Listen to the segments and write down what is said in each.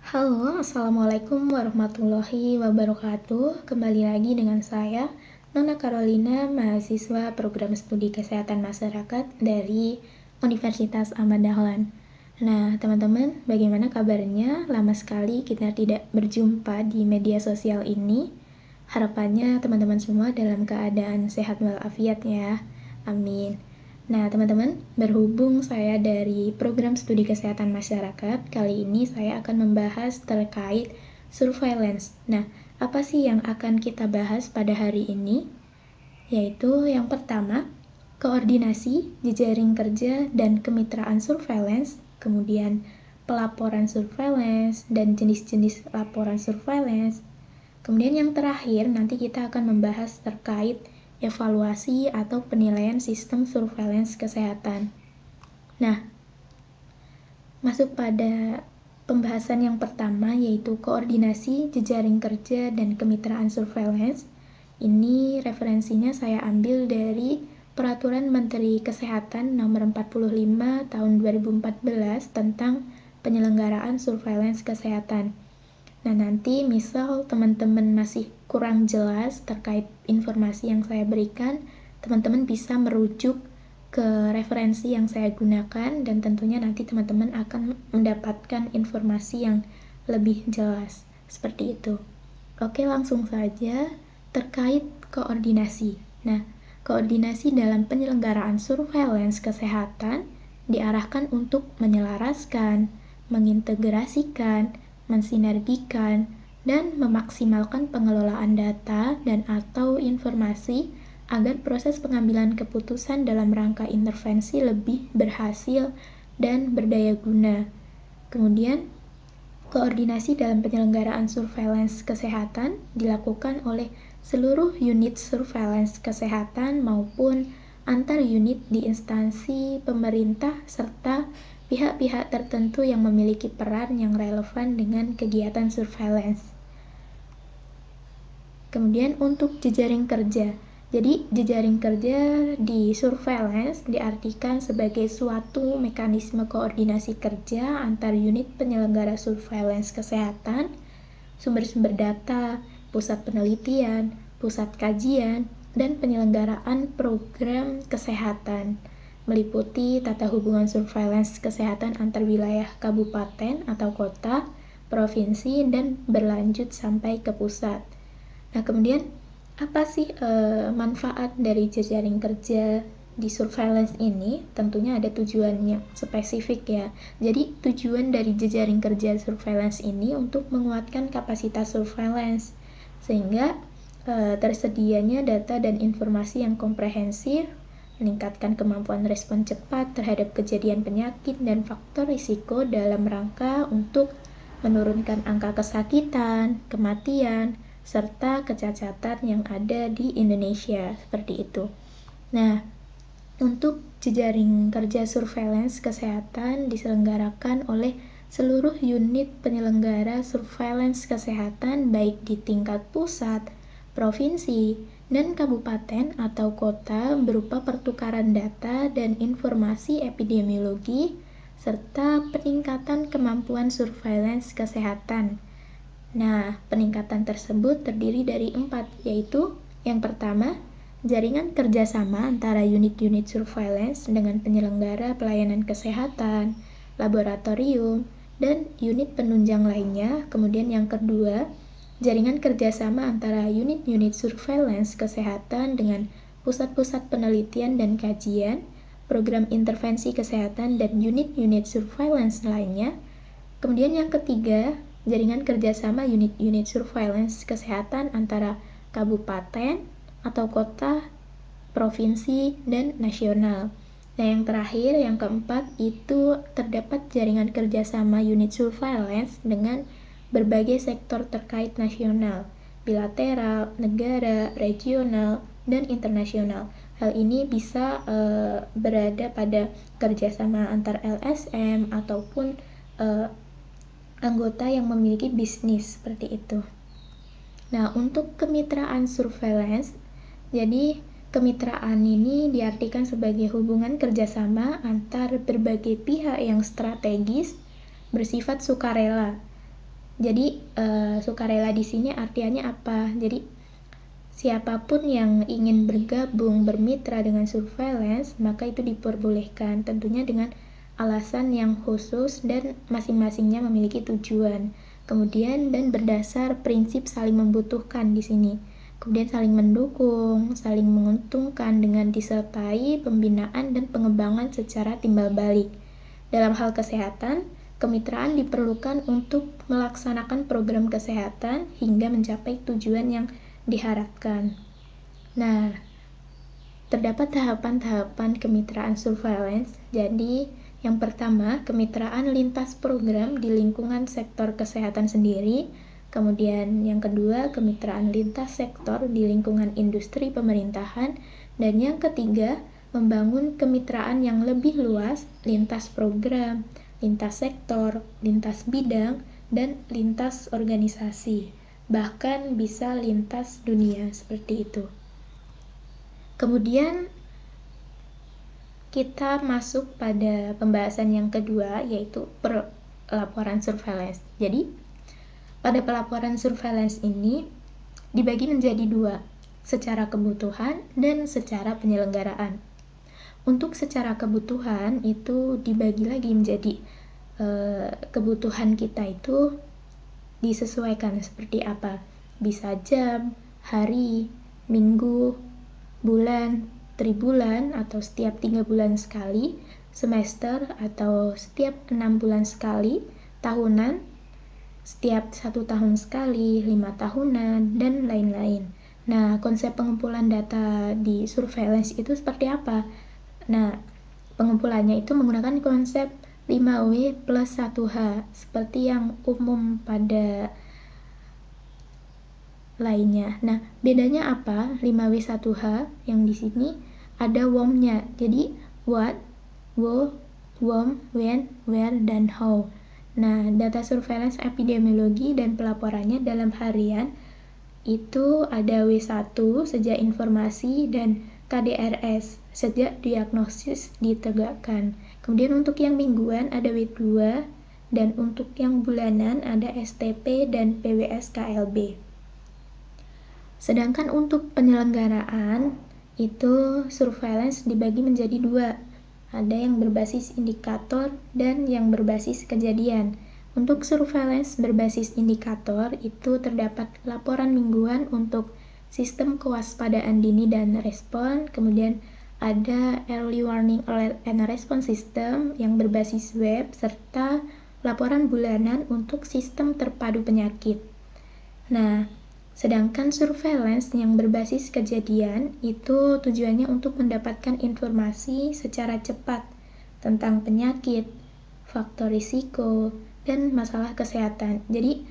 Halo, Assalamualaikum warahmatullahi wabarakatuh. Kembali lagi dengan saya, Nona Carolina, mahasiswa Program Studi Kesehatan Masyarakat dari Universitas Ahmad Dahlan. Nah, teman-teman, bagaimana kabarnya? Lama sekali kita tidak berjumpa di media sosial ini. Harapannya teman-teman semua dalam keadaan sehat walafiat ya. Amin. Nah, teman-teman, berhubung saya dari Program Studi Kesehatan Masyarakat, kali ini saya akan membahas terkait surveillance. Nah, apa sih yang akan kita bahas pada hari ini? Yaitu yang pertama, koordinasi, jejaring kerja, dan kemitraan surveillance, kemudian pelaporan surveillance, dan jenis-jenis laporan surveillance. Kemudian yang terakhir, nanti kita akan membahas terkait evaluasi atau penilaian sistem surveillance kesehatan. Nah, masuk pada pembahasan yang pertama, yaitu koordinasi, jejaring kerja, dan kemitraan surveillance. Ini referensinya saya ambil dari Peraturan Menteri Kesehatan Nomor 45 Tahun 2014 tentang penyelenggaraan surveillance kesehatan. Nah, nanti misal teman-teman masih kurang jelas terkait informasi yang saya berikan, teman-teman bisa merujuk ke referensi yang saya gunakan dan tentunya nanti teman-teman akan mendapatkan informasi yang lebih jelas. Seperti itu. Oke, langsung saja terkait koordinasi. Nah, koordinasi dalam penyelenggaraan surveillance kesehatan diarahkan untuk menyelaraskan, mengintegrasikan, mensinergikan, dan memaksimalkan pengelolaan data dan atau informasi agar proses pengambilan keputusan dalam rangka intervensi lebih berhasil dan berdaya guna. Kemudian, koordinasi dalam penyelenggaraan surveillance kesehatan dilakukan oleh seluruh unit surveillance kesehatan maupun antar unit di instansi pemerintah serta pihak-pihak tertentu yang memiliki peran yang relevan dengan kegiatan surveillance. Kemudian untuk jejaring kerja. Jadi, jejaring kerja di surveillance diartikan sebagai suatu mekanisme koordinasi kerja antar unit penyelenggara surveillance kesehatan, sumber-sumber data, pusat penelitian, pusat kajian, dan penyelenggaraan program kesehatan, meliputi tata hubungan surveillance kesehatan antar wilayah kabupaten atau kota, provinsi, dan berlanjut sampai ke pusat. Nah, kemudian apa sih manfaat dari jejaring kerja di surveillance ini? Tentunya ada tujuannya spesifik ya. Jadi tujuan dari jejaring kerja surveillance ini untuk menguatkan kapasitas surveillance sehingga tersedianya data dan informasi yang komprehensif, meningkatkan kemampuan respon cepat terhadap kejadian penyakit dan faktor risiko dalam rangka untuk menurunkan angka kesakitan, kematian, serta kecacatan yang ada di Indonesia, seperti itu. Nah, untuk jejaring kerja surveillance kesehatan diselenggarakan oleh seluruh unit penyelenggara surveillance kesehatan baik di tingkat pusat, provinsi, dan kabupaten atau kota berupa pertukaran data dan informasi epidemiologi serta peningkatan kemampuan surveillance kesehatan. Nah, peningkatan tersebut terdiri dari 4, yaitu yang pertama, jaringan kerjasama antara unit-unit surveillance dengan penyelenggara pelayanan kesehatan, laboratorium, dan unit penunjang lainnya. Kemudian yang kedua, jaringan kerjasama antara unit-unit surveillance kesehatan dengan pusat-pusat penelitian dan kajian, program intervensi kesehatan, dan unit-unit surveillance lainnya. Kemudian yang ketiga, jaringan kerjasama unit-unit surveillance kesehatan antara kabupaten atau kota, provinsi, dan nasional. Nah, yang terakhir, yang keempat, itu terdapat jaringan kerjasama unit surveillance dengan berbagai sektor terkait nasional, bilateral, negara, regional, dan internasional. Hal ini bisa berada pada kerjasama antar LSM ataupun anggota yang memiliki bisnis seperti itu. Nah, untuk kemitraan surveillance, jadi kemitraan ini diartikan sebagai hubungan kerjasama antar berbagai pihak yang strategis, bersifat sukarela, Jadi sukarela di sini artiannya apa? Jadi siapapun yang ingin bergabung, bermitra dengan surveillance, maka itu diperbolehkan, tentunya dengan alasan yang khusus dan masing-masingnya memiliki tujuan. Kemudian dan berdasar prinsip saling membutuhkan di sini. Kemudian saling mendukung, saling menguntungkan dengan disertai pembinaan dan pengembangan secara timbal balik. Dalam hal kesehatan, kemitraan diperlukan untuk melaksanakan program kesehatan hingga mencapai tujuan yang diharapkan. Nah, terdapat tahapan-tahapan kemitraan surveillance. Jadi, yang pertama, kemitraan lintas program di lingkungan sektor kesehatan sendiri. Kemudian yang kedua, kemitraan lintas sektor di lingkungan industri pemerintahan. Dan yang ketiga, membangun kemitraan yang lebih luas, lintas program, lintas sektor, lintas bidang, dan lintas organisasi. Bahkan bisa lintas dunia seperti itu. Kemudian kita masuk pada pembahasan yang kedua, yaitu pelaporan surveillance. Jadi, pada pelaporan surveillance ini dibagi menjadi dua, secara kebutuhan dan secara penyelenggaraan. Untuk secara kebutuhan itu dibagi lagi menjadi kebutuhan kita itu disesuaikan seperti apa. Bisa jam, hari, minggu, bulan, tribulan atau setiap 3 bulan sekali, semester atau setiap 6 bulan sekali, tahunan, setiap 1 tahun sekali, 5 tahunan, dan lain-lain. Nah, konsep pengumpulan data di surveillance itu seperti apa? Nah, pengumpulannya itu menggunakan konsep 5W plus 1H, seperti yang umum pada lainnya. Nah, bedanya apa? 5W1H yang di sini ada WOM-nya. Jadi, what, who, whom, when, where, dan how. Nah, data surveillance epidemiologi dan pelaporannya dalam harian itu ada W1 sejak informasi dan KDRS sejak diagnosis ditegakkan. Kemudian untuk yang mingguan ada W2 dan untuk yang bulanan ada STP dan PWS-KLB. Sedangkan untuk penyelenggaraan itu surveillance dibagi menjadi dua. Ada yang berbasis indikator dan yang berbasis kejadian. Untuk surveillance berbasis indikator itu terdapat laporan mingguan untuk sistem kewaspadaan dini dan respon, kemudian ada early warning alert and response system yang berbasis web, serta laporan bulanan untuk sistem terpadu penyakit. Nah, sedangkan surveillance yang berbasis kejadian itu tujuannya untuk mendapatkan informasi secara cepat tentang penyakit, faktor risiko, dan masalah kesehatan. Jadi,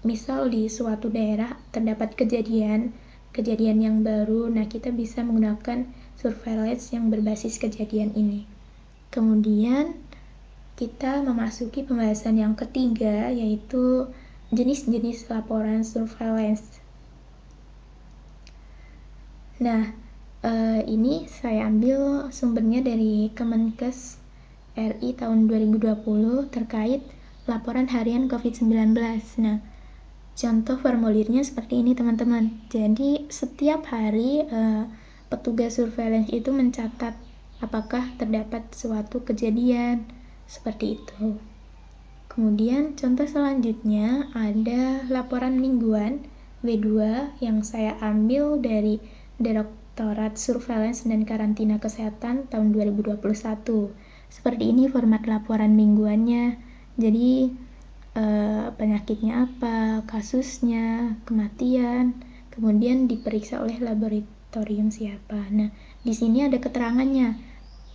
misal di suatu daerah terdapat kejadian yang baru, nah kita bisa menggunakan surveillance yang berbasis kejadian ini. Kemudian, kita memasuki pembahasan yang ketiga, yaitu jenis-jenis laporan surveillance. Nah, ini saya ambil sumbernya dari Kemenkes RI tahun 2020 terkait laporan harian COVID-19. Nah, contoh formulirnya seperti ini teman-teman. Jadi setiap hari petugas surveillance itu mencatat apakah terdapat suatu kejadian seperti itu. Kemudian contoh selanjutnya ada laporan mingguan W2 yang saya ambil dari Direktorat Surveillance dan Karantina Kesehatan tahun 2021. Seperti ini format laporan mingguannya. Jadi penyakitnya apa, kasusnya, kematian, kemudian diperiksa oleh laboratorium siapa. Nah, di sini ada keterangannya.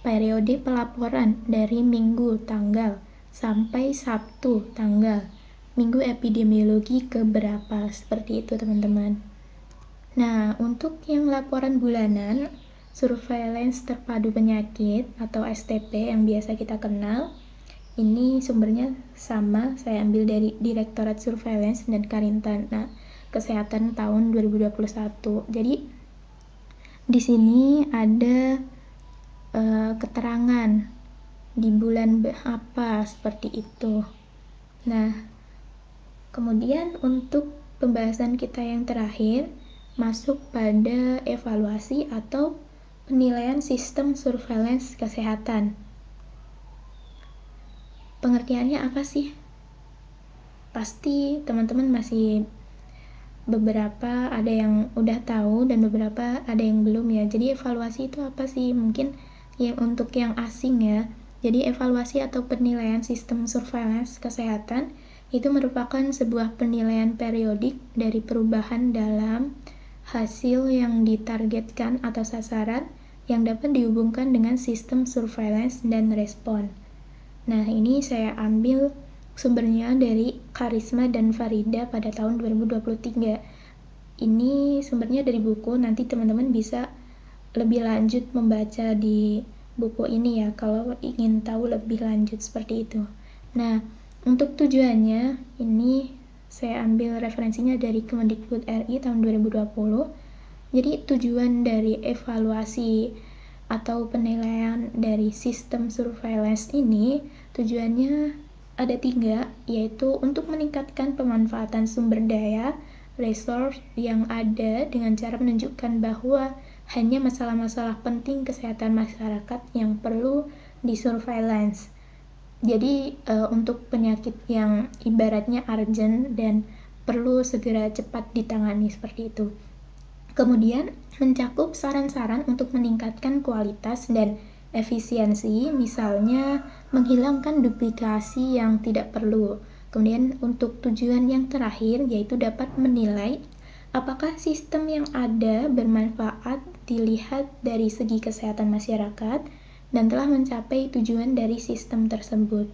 Periode pelaporan dari minggu tanggal sampai Sabtu tanggal. Minggu epidemiologi keberapa, seperti itu teman-teman. Nah, untuk yang laporan bulanan, surveillance terpadu penyakit atau STP yang biasa kita kenal, ini sumbernya sama, saya ambil dari Direktorat Surveillance dan Karantina Kesehatan tahun 2021. Jadi di sini ada keterangan di bulan apa seperti itu. Nah, Kemudian untuk pembahasan kita yang terakhir, masuk pada evaluasi atau penilaian sistem surveillance kesehatan. Pengertiannya apa sih? Pasti teman-teman masih beberapa ada yang udah tahu dan beberapa ada yang belum ya. Jadi evaluasi itu apa sih? Mungkin ya untuk yang asing ya. Jadi evaluasi atau penilaian sistem surveillance kesehatan itu merupakan sebuah penilaian periodik dari perubahan dalam hasil yang ditargetkan atau sasaran yang dapat dihubungkan dengan sistem surveillance dan respon. Nah, ini saya ambil sumbernya dari Karisma dan Farida pada tahun 2023. Ini sumbernya dari buku, nanti teman-teman bisa lebih lanjut membaca di buku ini ya, kalau ingin tahu lebih lanjut seperti itu. Nah, untuk tujuannya, ini saya ambil referensinya dari Kemendikbud RI tahun 2020. Jadi tujuan dari evaluasi atau penilaian dari sistem surveillance ini, tujuannya ada 3, yaitu untuk meningkatkan pemanfaatan sumber daya, resource yang ada dengan cara menunjukkan bahwa hanya masalah-masalah penting kesehatan masyarakat yang perlu disurveillance. Jadi untuk penyakit yang ibaratnya urgent dan perlu segera cepat ditangani seperti itu. Kemudian mencakup saran-saran untuk meningkatkan kualitas dan efisiensi, misalnya menghilangkan duplikasi yang tidak perlu. Kemudian untuk tujuan yang terakhir yaitu dapat menilai apakah sistem yang ada bermanfaat dilihat dari segi kesehatan masyarakat dan telah mencapai tujuan dari sistem tersebut.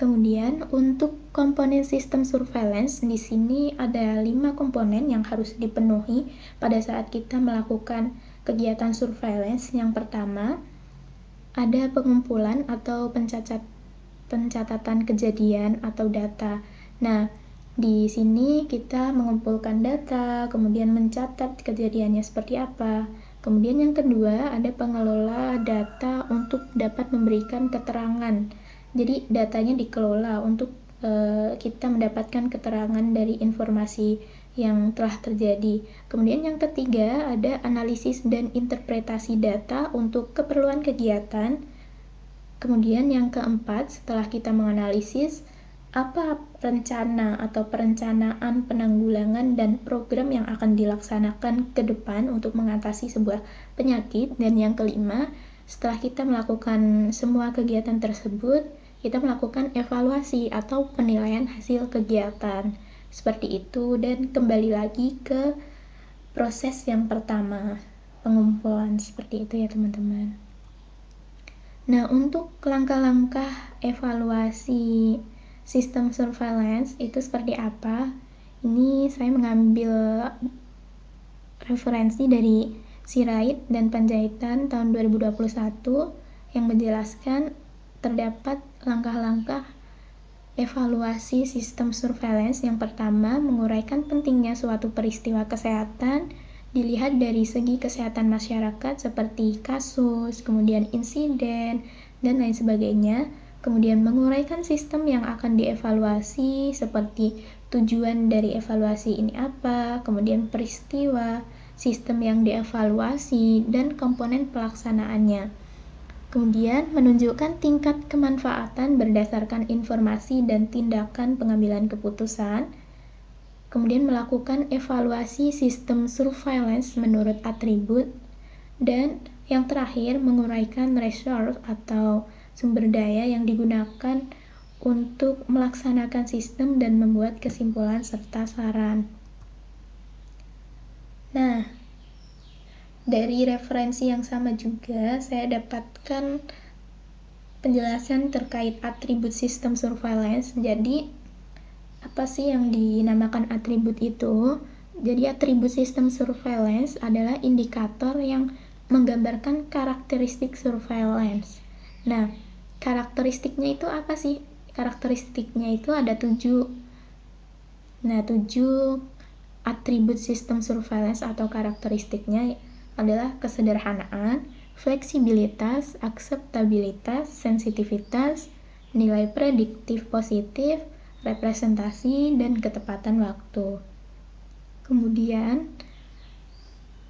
Kemudian untuk komponen sistem surveillance, di sini ada 5 komponen yang harus dipenuhi pada saat kita melakukan kegiatan surveillance. Yang pertama, ada pengumpulan atau pencatatan kejadian atau data. Nah, di sini kita mengumpulkan data, kemudian mencatat kejadiannya seperti apa. Kemudian yang kedua, ada pengelola data untuk dapat memberikan keterangan. Jadi datanya dikelola untuk kita mendapatkan keterangan dari informasi yang telah terjadi. Kemudian yang ketiga, ada analisis dan interpretasi data untuk keperluan kegiatan. Kemudian yang keempat, setelah kita menganalisis, apa rencana atau perencanaan penanggulangan dan program yang akan dilaksanakan ke depan untuk mengatasi sebuah penyakit. Dan yang kelima, setelah kita melakukan semua kegiatan tersebut, kita melakukan evaluasi atau penilaian hasil kegiatan. Seperti itu, dan kembali lagi ke proses yang pertama, pengumpulan. Seperti itu ya teman-teman. Nah, untuk langkah-langkah evaluasi sistem surveillance itu seperti apa? Ini saya mengambil referensi dari Sirait dan Panjaitan tahun 2021 yang menjelaskan terdapat langkah-langkah evaluasi sistem surveillance. Yang pertama, menguraikan pentingnya suatu peristiwa kesehatan dilihat dari segi kesehatan masyarakat seperti kasus, kemudian insiden, dan lain sebagainya. Kemudian menguraikan sistem yang akan dievaluasi seperti tujuan dari evaluasi ini apa, kemudian peristiwa, sistem yang dievaluasi, dan komponen pelaksanaannya. Kemudian menunjukkan tingkat kemanfaatan berdasarkan informasi dan tindakan pengambilan keputusan. Kemudian melakukan evaluasi sistem surveillance menurut atribut. Dan yang terakhir, menguraikan resource atau sumber daya yang digunakan untuk melaksanakan sistem dan membuat kesimpulan serta saran. Nah, dari referensi yang sama juga, saya dapatkan penjelasan terkait atribut sistem surveillance. Jadi, apa sih yang dinamakan atribut itu? Jadi, atribut sistem surveillance adalah indikator yang menggambarkan karakteristik surveillance. Nah, karakteristiknya itu apa sih? Karakteristiknya itu ada 7. Nah, 7 atribut sistem surveillance atau karakteristiknya adalah kesederhanaan, fleksibilitas, akseptabilitas, sensitivitas, nilai prediktif positif, representasi, dan ketepatan waktu. Kemudian,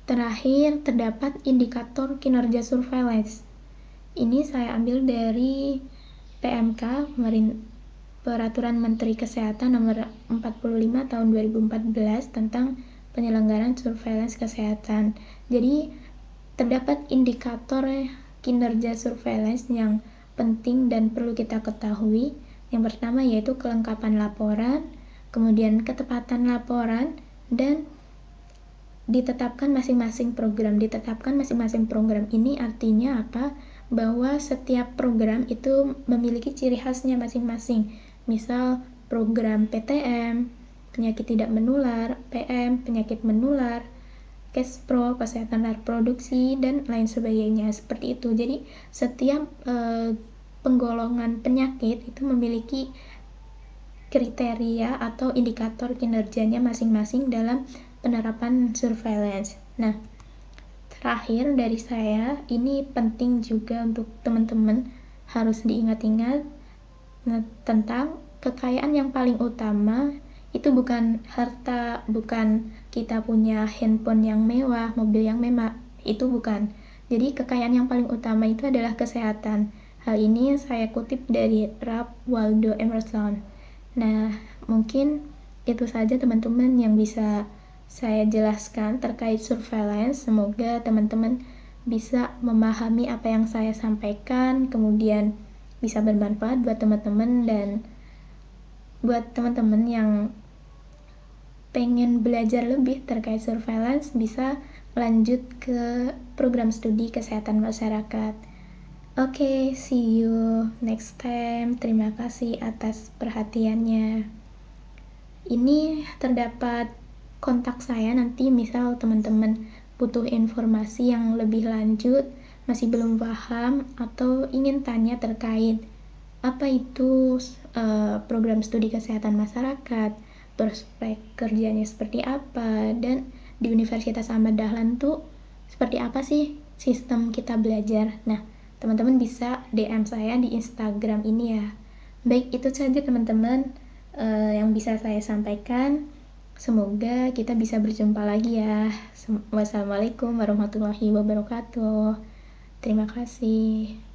terakhir terdapat indikator kinerja surveillance. Ini saya ambil dari PMK, Peraturan Menteri Kesehatan Nomor 45 Tahun 2014 tentang penyelenggaraan surveillance kesehatan. Jadi, terdapat indikator kinerja surveillance yang penting dan perlu kita ketahui. Yang pertama yaitu kelengkapan laporan, kemudian ketepatan laporan, dan ditetapkan masing-masing program. Ditetapkan masing-masing program ini artinya apa? Bahwa setiap program itu memiliki ciri khasnya masing-masing. Misal program PTM, penyakit tidak menular, PM, penyakit menular, Kespro, kesehatan reproduksi, dan lain sebagainya. Seperti itu. Jadi setiap penggolongan penyakit itu memiliki kriteria atau indikator kinerjanya masing-masing dalam penerapan surveillance. Nah, terakhir dari saya, ini penting juga untuk teman-teman harus diingat-ingat tentang kekayaan yang paling utama itu bukan harta, bukan kita punya handphone yang mewah, mobil yang mewah, itu bukan. Jadi kekayaan yang paling utama itu adalah kesehatan. Hal ini saya kutip dari Ralph Waldo Emerson. Nah, mungkin itu saja teman-teman yang bisa saya jelaskan terkait surveillance. Semoga teman-teman bisa memahami apa yang saya sampaikan, kemudian bisa bermanfaat buat teman-teman, dan buat teman-teman yang pengen belajar lebih terkait surveillance bisa lanjut ke program studi kesehatan masyarakat. Oke, see you next time. Terima kasih atas perhatiannya. Ini terdapat kontak saya nanti misal teman-teman butuh informasi yang lebih lanjut, masih belum paham, atau ingin tanya terkait apa itu program studi kesehatan masyarakat, prospek kerjanya seperti apa, dan di Universitas Ahmad Dahlan tuh seperti apa sih sistem kita belajar. Nah, teman-teman bisa DM saya di Instagram ini ya. Baik, itu saja teman-teman yang bisa saya sampaikan. Semoga kita bisa berjumpa lagi ya. Wassalamualaikum warahmatullahi wabarakatuh. Terima kasih.